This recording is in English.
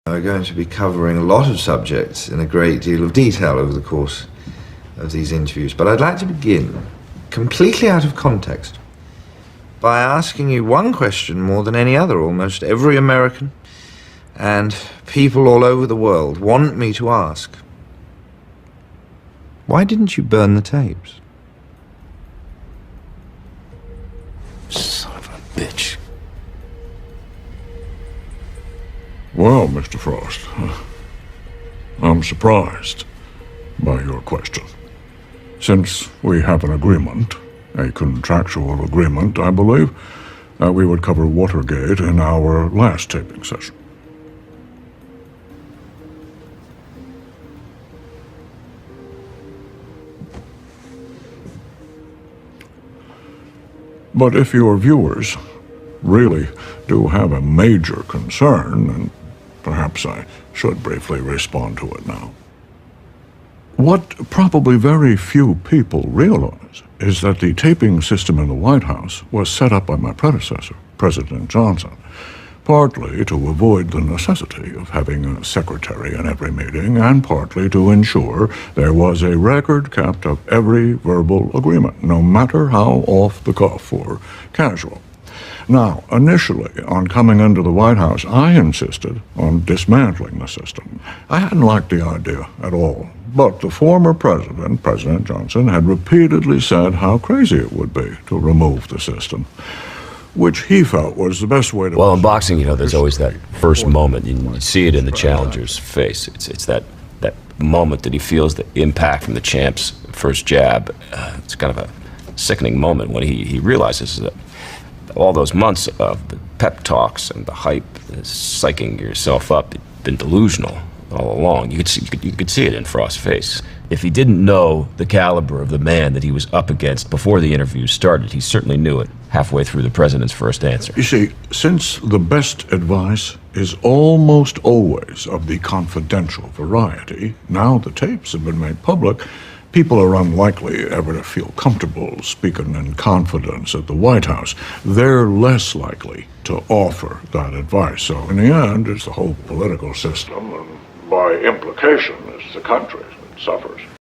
We're going to be covering a lot of subjects in a great deal of detail over the course of these interviews, but I'd like to begin, completely out of context, by asking you one question more than any other. Almost every American and people all over the world want me to ask. Why didn't you burn the tapes? Son of a bitch. Well, Mr. Frost, I'm surprised by your question. Since we have an agreement, a contractual agreement, I believe, we would cover Watergate in our last taping session. But if your viewers really do have a major concern, and perhaps I should briefly respond to it now. What probably very few people realize is that the taping system in the White House was set up by my predecessor, President Johnson, partly to avoid the necessity of having a secretary in every meeting, and partly to ensure there was a record kept of every verbal agreement, no matter how off the cuff or casual. Now, initially, on coming into the White House, I insisted on dismantling the system. I hadn't liked the idea at all, but the former president, President Johnson, had repeatedly said how crazy it would be to remove the system, which he felt was the best way to... Well, in boxing, there's always that first moment. You see it in the challenger's face. It's that moment that he feels the impact from the champ's first jab. It's kind of a sickening moment when he realizes that all those months of the pep talks and the hype, psyching yourself up, had been delusional all along. You could see it in Frost's face. If he didn't know the caliber of the man that he was up against before the interview started, he certainly knew it halfway through the president's first answer. You see, since the best advice is almost always of the confidential variety, now the tapes have been made public, people are unlikely ever to feel comfortable speaking in confidence at the White House. They're less likely to offer that advice. So in the end, it's the whole political system, and by implication, it's the country that suffers.